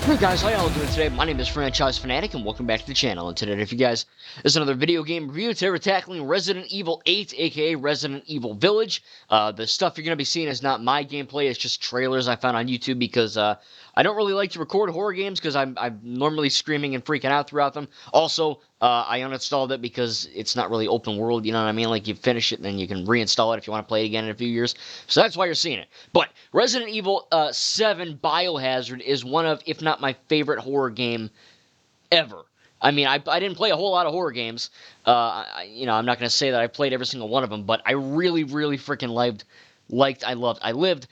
Hey guys, how y'all doing today? My name is Franchise Fanatic and welcome back to the channel. And today, if you guys, this is another video game review. Today we're tackling Resident Evil 8, aka Resident Evil Village. The stuff you're going to be seeing is not my gameplay, it's just trailers I found on YouTube because I don't really like to record horror games because I'm normally screaming and freaking out throughout them. Also, I uninstalled it because it's not really open world, you know what I mean? Like, you finish it and then you can reinstall it if you want to play it again in a few years. So that's why you're seeing it. But Resident Evil 7 Biohazard is one of, if not my favorite horror game ever. I mean, I didn't play a whole lot of horror games. I'm not going to say that I played every single one of them, but I really, really freaking I lived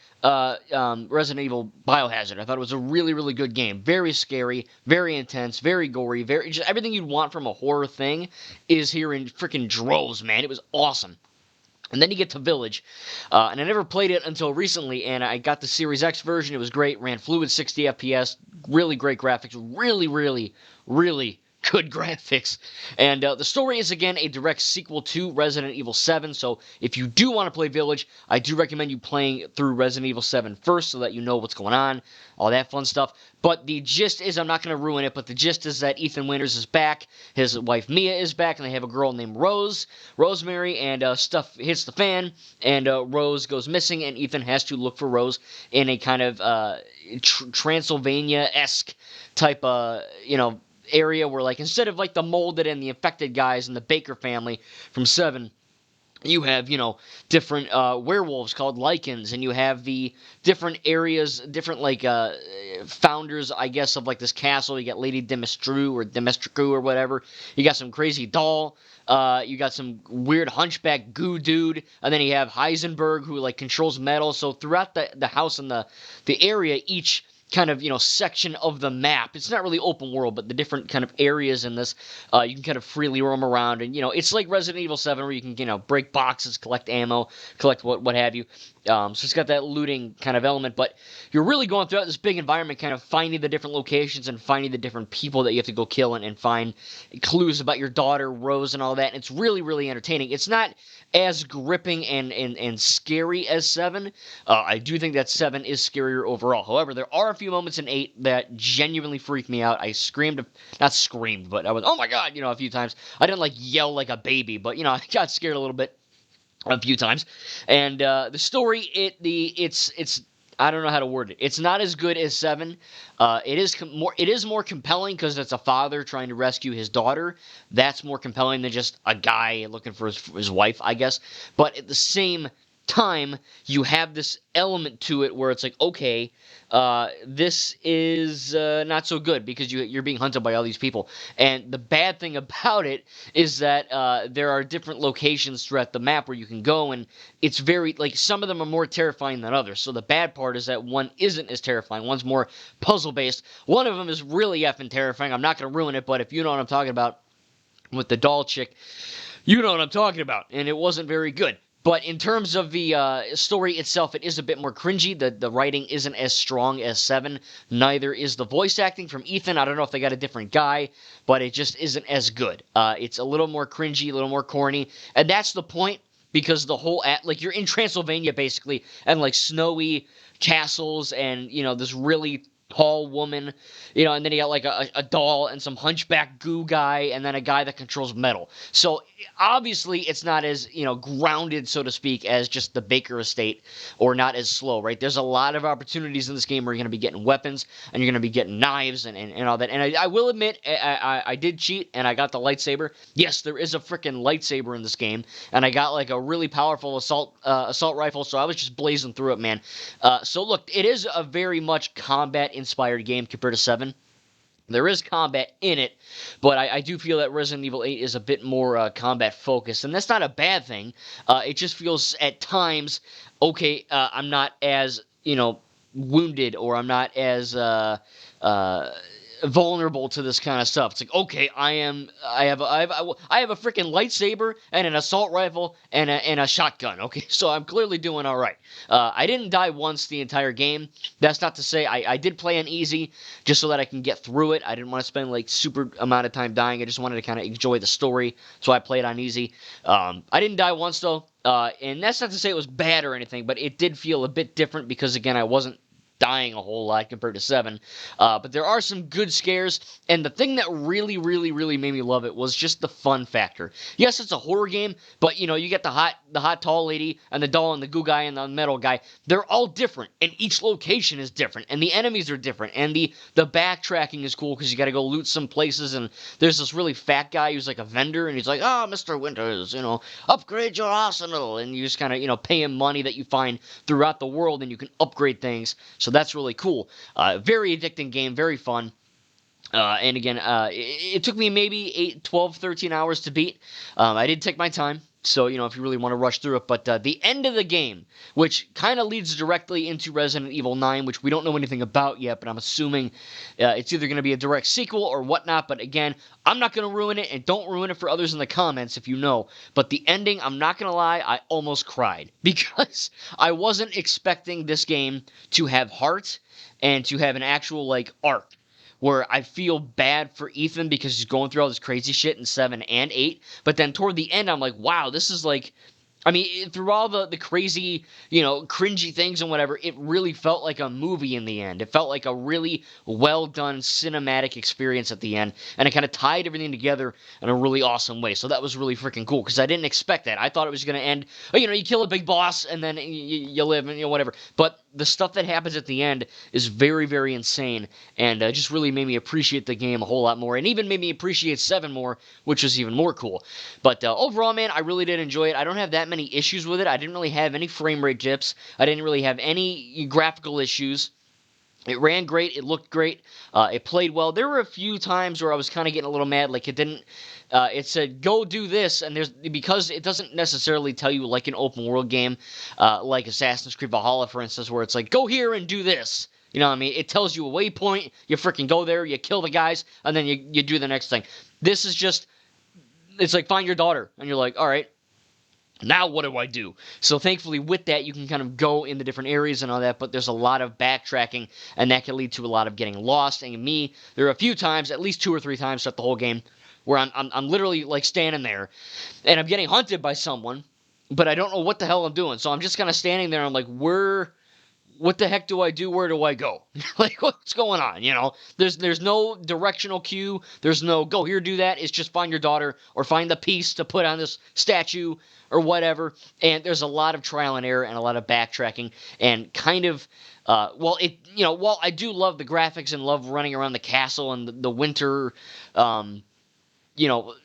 Resident Evil Biohazard. I thought it was a really, really good game. Very scary, very intense, very gory, very just everything you'd want from a horror thing is here in freaking droves, man. It was awesome. And then you get to Village, and I never played it until recently, and I got the Series X version. It was great, ran fluid 60 FPS, really great graphics, really, really, really good graphics. And the story is, again, a direct sequel to Resident Evil 7, so if you do want to play Village, I do recommend you playing through Resident Evil 7 first so that you know what's going on, all that fun stuff. But the gist is, I'm not going to ruin it, but the gist is that Ethan Winters is back, his wife Mia is back, and they have a girl named Rosemary, and stuff hits the fan, and Rose goes missing, and Ethan has to look for Rose in a kind of Transylvania-esque type, area where, like, instead of, like, the molded and the infected guys and the Baker family from 7, you have, different werewolves called Lycans, and you have the different areas, different, like, founders, I guess, of, like, this castle. You got Lady Dimitrescu or whatever. You got some crazy doll. You got some weird hunchback goo dude, and then you have Heisenberg, who, like, controls metal. So throughout the house and the area, each kind of, section of the map. It's not really open world, but the different kind of areas in this, you can kind of freely roam around. And, it's like Resident Evil 7 where you can, break boxes, collect ammo, collect what have you. So it's got that looting kind of element, but you're really going throughout this big environment, kind of finding the different locations and finding the different people that you have to go kill and find clues about your daughter, Rose, and all that. And it's really, really entertaining. It's not as gripping and scary as 7. I do think that 7 is scarier overall. However, there are a few moments in 8 that genuinely freaked me out. I screamed, not screamed, but I was, oh my god, a few times. I didn't, like, yell like a baby, but, I got scared a little bit a few times. And the story, it's I don't know how to word it. It's not as good as 7. It is more compelling because it's a father trying to rescue his daughter. That's more compelling than just a guy looking for his wife, I guess. But at the same time, you have this element to it where it's like, okay, this is not so good because you're being hunted by all these people. And the bad thing about it is that there are different locations throughout the map where you can go, and it's very, like, some of them are more terrifying than others. So the bad part is that one isn't as terrifying. One's more puzzle-based. One of them is really effing terrifying. I'm not going to ruin it, but if you know what I'm talking about with the doll chick, you know what I'm talking about. And it wasn't very good. But in terms of the story itself, it is a bit more cringy. The writing isn't as strong as 7. Neither is the voice acting from Ethan. I don't know if they got a different guy, but it just isn't as good. It's a little more cringy, a little more corny. And that's the point, because the whole, like, you're in Transylvania, basically, and, like, snowy castles and, this really tall woman, and then you got, like, a doll and some hunchback goo guy and then a guy that controls metal. So obviously it's not as, grounded, so to speak, as just the Baker estate, or not as slow, right? There's a lot of opportunities in this game where you're going to be getting weapons and you're going to be getting knives and all that. And I will admit, I did cheat and I got the lightsaber. Yes, there is a freaking lightsaber in this game, and I got, like, a really powerful assault rifle, so I was just blazing through it, man. So look, it is a very much combat-inspired game compared to 7. There is combat in it, but I do feel that Resident Evil 8 is a bit more combat-focused, and that's not a bad thing. It just feels at times, okay, I'm not as, wounded, or I'm not as vulnerable to this kind of stuff. It's like, okay, I have a freaking lightsaber and an assault rifle and a shotgun. Okay, so I'm clearly doing all right. I didn't die once the entire game. That's not to say I did play on easy just so that I can get through it. I didn't want to spend, like, super amount of time dying. I just wanted to kind of enjoy the story, so I played on easy. I didn't die once though. And that's not to say it was bad or anything, but it did feel a bit different because, again, I wasn't dying a whole lot compared to 7. But there are some good scares, and the thing that really, really, really made me love it was just the fun factor. Yes, it's a horror game, but you get the hot tall lady and the doll and the goo guy and the metal guy. They're all different, and each location is different, and the enemies are different, and the backtracking is cool because you got to go loot some places, and there's this really fat guy who's like a vendor, and he's like, "Oh, Mr. Winters, upgrade your arsenal," and you just kind of pay him money that you find throughout the world, and you can upgrade things. So that's really cool. Very addicting game, very fun. And again, it took me maybe 8, 12, 13 hours to beat. I did take my time. So, if you really want to rush through it. But the end of the game, which kind of leads directly into Resident Evil 9, which we don't know anything about yet, but I'm assuming it's either going to be a direct sequel or whatnot. But again, I'm not going to ruin it, and don't ruin it for others in the comments if you know. But the ending, I'm not going to lie, I almost cried. Because I wasn't expecting this game to have heart and to have an actual, arc, where I feel bad for Ethan because he's going through all this crazy shit in 7 and 8. But then toward the end, I'm like, wow, this is through all the crazy, cringy things and whatever, it really felt like a movie in the end. It felt like a really well-done cinematic experience at the end, and it kind of tied everything together in a really awesome way. So that was really freaking cool, because I didn't expect that. I thought it was going to end, you kill a big boss, and then you live, and whatever. But the stuff that happens at the end is very, very insane, and just really made me appreciate the game a whole lot more, and even made me appreciate 7 more, which was even more cool. But overall, man, I really did enjoy it. I don't have that many issues with it. I didn't really have any frame rate dips. I didn't really have any graphical issues. It ran great. It looked great. It played well. There were a few times where I was kind of getting a little mad. Like, it didn't... it said, go do this, and because it doesn't necessarily tell you like an open world game, like Assassin's Creed Valhalla, for instance, where it's like, go here and do this. You know what I mean? It tells you a waypoint, you freaking go there, you kill the guys, and then you do the next thing. This is just... It's like, find your daughter, and you're like, all right, now what do I do? So thankfully with that, you can kind of go in the different areas and all that, but there's a lot of backtracking, and that can lead to a lot of getting lost. And me, there are a few times, at least 2 or 3 times throughout the whole game, where I'm literally like standing there, and I'm getting hunted by someone, but I don't know what the hell I'm doing. So I'm just kind of standing there, and I'm like, what the heck do I do? Where do I go? Like, what's going on? There's no directional cue. There's no go here, do that. It's just find your daughter or find the piece to put on this statue or whatever. And there's a lot of trial and error and a lot of backtracking and kind of, while I do love the graphics and love running around the castle and the winter,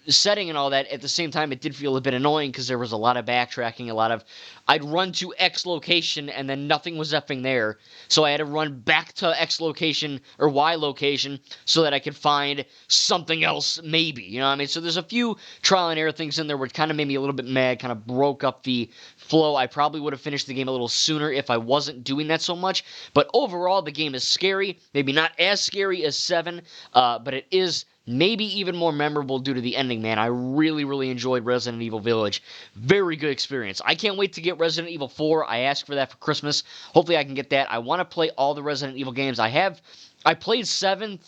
setting and all that, at the same time, it did feel a bit annoying because there was a lot of backtracking, I'd run to X location and then nothing was effing there. So I had to run back to X location or Y location so that I could find something else, maybe. You know what I mean? So there's a few trial and error things in there where it kind of made me a little bit mad, kind of broke up the flow. I probably would have finished the game a little sooner if I wasn't doing that so much. But overall, the game is scary. Maybe not as scary as 7, but it is maybe even more memorable due to the ending, man. I really, really enjoyed Resident Evil Village. Very good experience. I can't wait to get Resident Evil 4. I asked for that for Christmas. Hopefully I can get that. I want to play all the Resident Evil games. I played 7,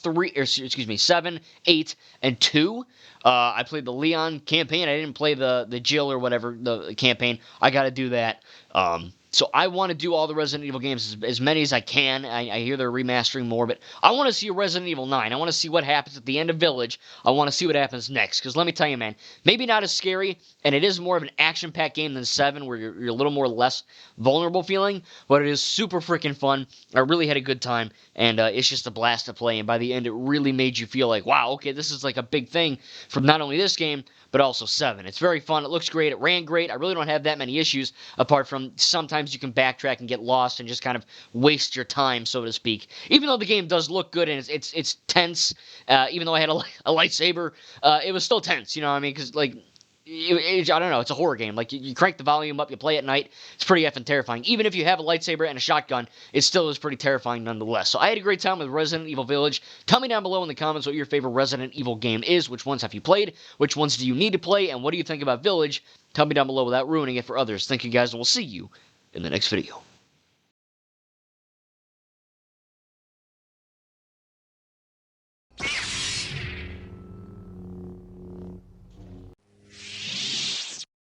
8, and 2. I played the Leon campaign. I didn't play the Jill or whatever, the campaign. I got to do that. So I want to do all the Resident Evil games, as many as I can. I hear they're remastering more, but I want to see a Resident Evil 9. I want to see what happens at the end of Village. I want to see what happens next, because let me tell you, man, maybe not as scary, and it is more of an action-packed game than 7, where you're a little more less vulnerable feeling, but it is super freaking fun. I really had a good time, and it's just a blast to play, and by the end, it really made you feel like, wow, okay, this is like a big thing from not only this game, but also 7. It's very fun. It looks great. It ran great. I really don't have that many issues, apart from sometimes you can backtrack and get lost and just kind of waste your time, so to speak. Even though the game does look good and it's tense, even though I had a lightsaber, it was still tense, you know what I mean? Because, I don't know, it's a horror game. Like, you crank the volume up, you play at night, it's pretty effing terrifying. Even if you have a lightsaber and a shotgun, it still is pretty terrifying nonetheless. So I had a great time with Resident Evil Village. Tell me down below in the comments what your favorite Resident Evil game is. Which ones have you played? Which ones do you need to play? And what do you think about Village? Tell me down below without ruining it for others. Thank you guys, and we'll see you in the next video.